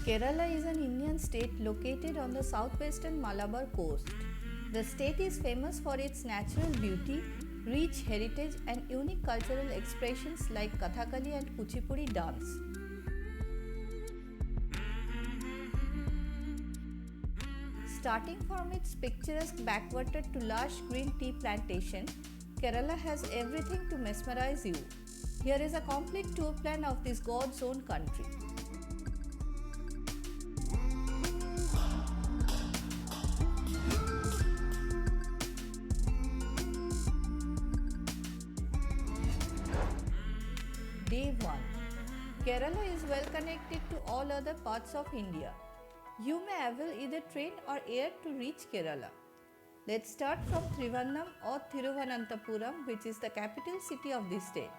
Kerala is an Indian state located on the southwestern Malabar coast. The state is famous for its natural beauty, rich heritage, and unique cultural expressions like Kathakali and Kuchipudi dance. Starting from its picturesque backwater to lush green tea plantation, Kerala has everything to mesmerize you. Here is a complete tour plan of this God's own country. Day 1. Kerala is well connected to all other parts of India. You may avail either train or air to reach Kerala. Let's start from Trivandrum or Thiruvananthapuram, which is the capital city of this state.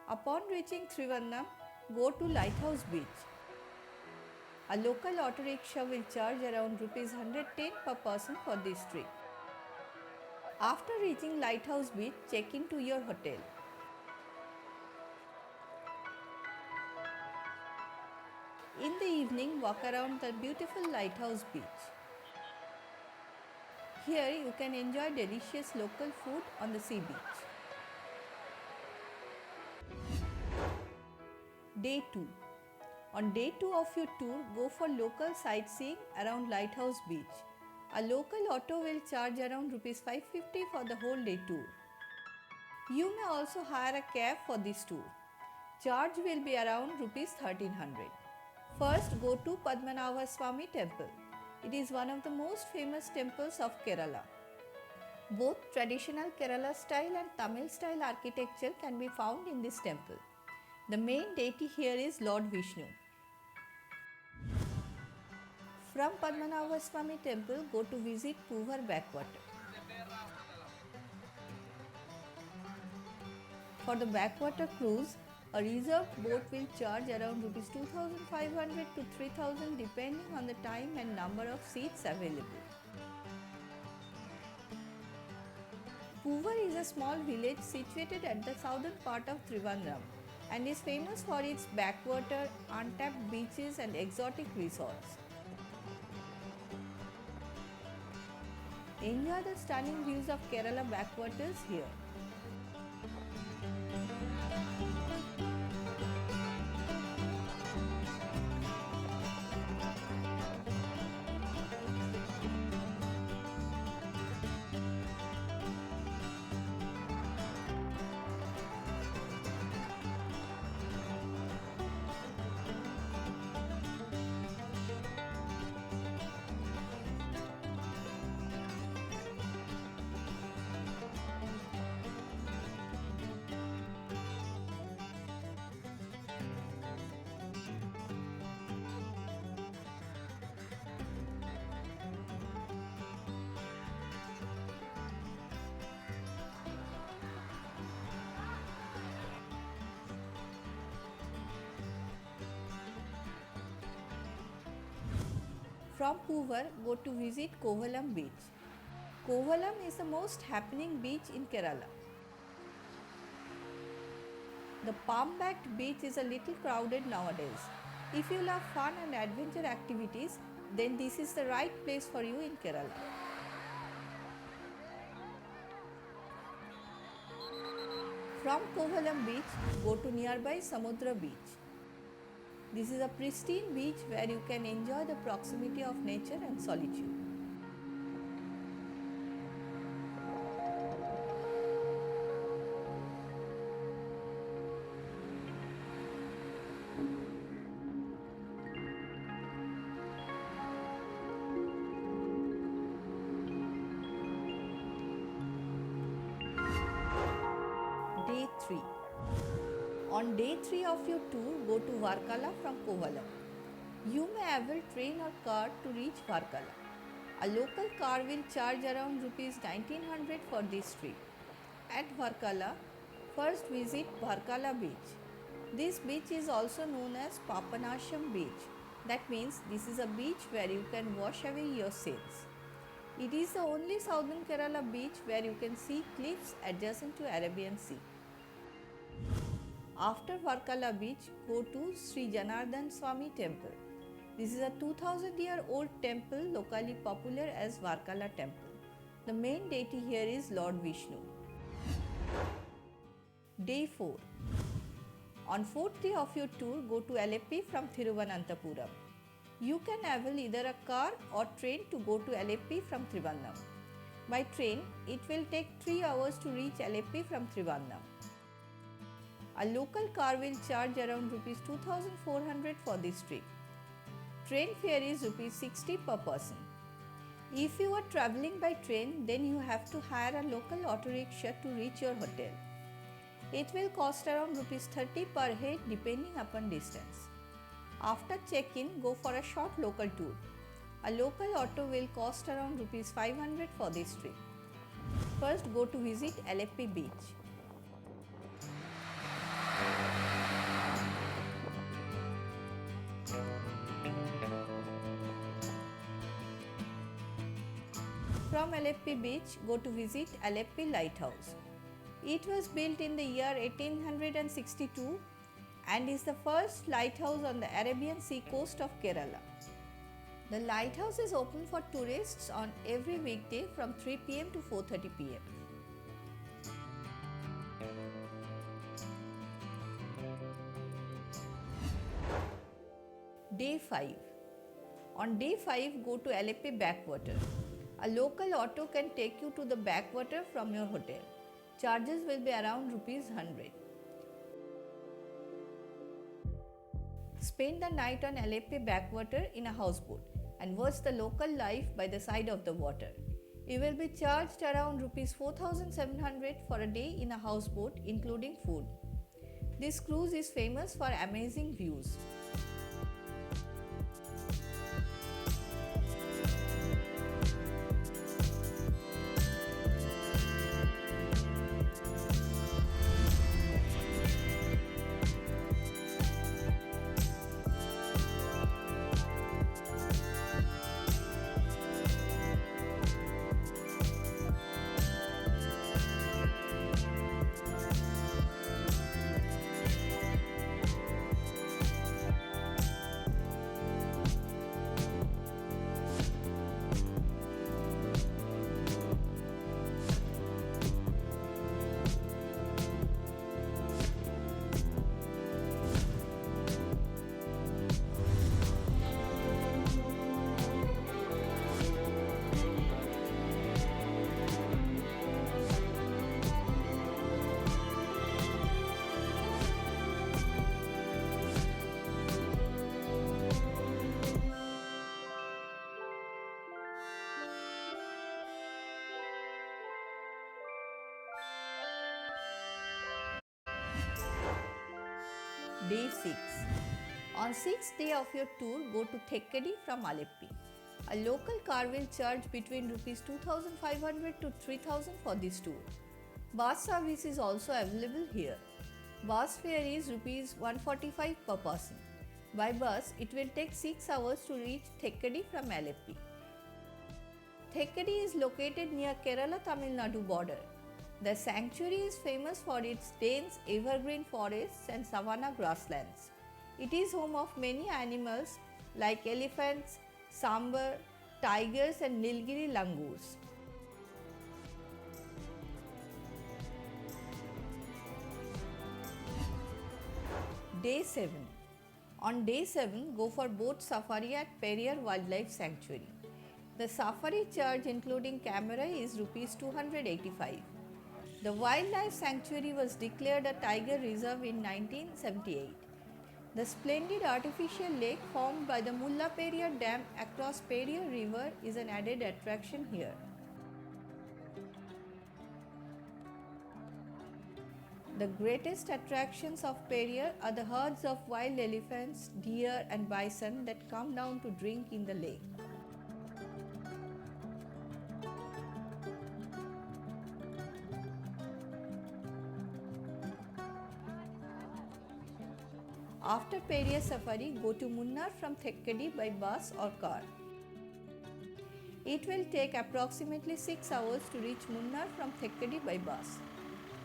Upon reaching Trivandrum, go to Lighthouse Beach. A local auto rickshaw will charge around Rs 110 per person for this trip. After reaching Lighthouse Beach, check into your hotel. In the evening, walk around the beautiful Lighthouse Beach. Here you can enjoy delicious local food on the sea beach. Day 2. On day 2 of your tour, go for local sightseeing around Lighthouse Beach. A local auto will charge around Rs 550 for the whole day tour. You may also hire a cab for this tour. Charge will be around Rs 1300. First, go to Padmanabha Swami temple. It is one of the most famous temples of Kerala. Both traditional Kerala style and Tamil style architecture can be found in this temple. The main deity here is Lord Vishnu. From Padmanabha Swami temple, go to visit Poovar backwater. For the backwater cruise, a reserved boat will charge around Rs 2500 to 3000 depending on the time and number of seats available. Poovar is a small village situated at the southern part of Trivandrum and is famous for its backwater, untapped beaches and exotic resorts. Enjoy the stunning views of Kerala backwaters here. From Poovar, go to visit Kovalam beach. Kovalam is the most happening beach in Kerala. The palm-backed beach is a little crowded nowadays. If you love fun and adventure activities, then this is the right place for you in Kerala. From Kovalam beach, go to nearby Samudra beach. This is a pristine beach where you can enjoy the proximity of nature and solitude. Day 3. On day 3 of your tour, go to Varkala from Kovalam. You may avail train or car to reach Varkala. A local car will charge around Rs 1900 for this trip. At Varkala, first visit Varkala beach. This beach is also known as Papanasham beach. That means this is a beach where you can wash away your sins. It is the only southern Kerala beach where you can see cliffs adjacent to Arabian Sea. After Varkala beach, go to Sri Janardhan Swami temple. This is a 2000-year-old temple locally popular as Varkala temple. The main deity here is Lord Vishnu. Day 4. On fourth day of your tour, go to Alleppey from Thiruvananthapuram. You can avail either a car or train to go to Alleppey from Trivandrum. By train, it will take 3 hours to reach Alleppey from Trivandrum. A local car will charge around Rs 2400 for this trip. Train fare is Rs 60 per person. If you are travelling by train, then you have to hire a local auto rickshaw to reach your hotel. It will cost around Rs 30 per head depending upon distance. After check-in, go for a short local tour. A local auto will cost around Rs 500 for this trip. First, go to visit Alleppey beach. From Alleppey beach, go to visit Alleppey lighthouse. It was built in the year 1862 and is the first lighthouse on the Arabian Sea coast of Kerala. The lighthouse is open for tourists on every weekday from 3 pm to 4:30 pm. Day 5. On day 5, go to Alleppey backwater. A local auto can take you to the backwater from your hotel. Charges will be around Rs 100. Spend the night on Alleppey backwater in a houseboat and watch the local life by the side of the water. You will be charged around Rs 4700 for a day in a houseboat including food. This cruise is famous for amazing views. Day 6. On 6th day of your tour, go to Thekkady from Alleppey. A local car will charge between Rs 2500 to 3000 for this tour. Bus service is also available here. Bus fare is Rs 145 per person. By bus, it will take 6 hours to reach Thekkady from Alleppey. Thekkady is located near Kerala-Tamil Nadu border. The sanctuary is famous for its dense evergreen forests and savanna grasslands. It is home of many animals like elephants, sambar, tigers and Nilgiri langurs. Day 7. On day 7, go for boat safari at Periyar Wildlife Sanctuary. The safari charge including camera is Rs 285. The wildlife sanctuary was declared a tiger reserve in 1978. The splendid artificial lake formed by the Mullaperiyar Dam across Periyar River is an added attraction here. The greatest attractions of Periyar are the herds of wild elephants, deer and bison that come down to drink in the lake. After Periyar Safari, go to Munnar from Thekkady by bus or car. It will take approximately 6 hours to reach Munnar from Thekkady by bus.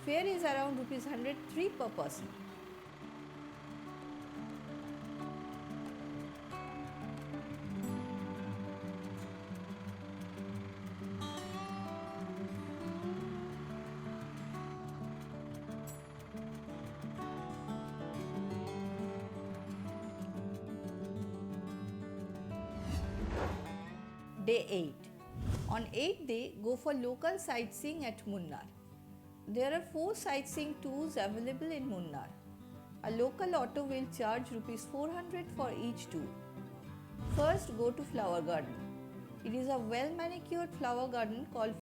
Fare is around Rs 103 per person. Day 8. On 8th day, go for local sightseeing at Munnar. There are 4 sightseeing tours available in Munnar. A local auto will charge rupees 400 for each tour. First, go to Flower Garden. It is a well manicured flower garden called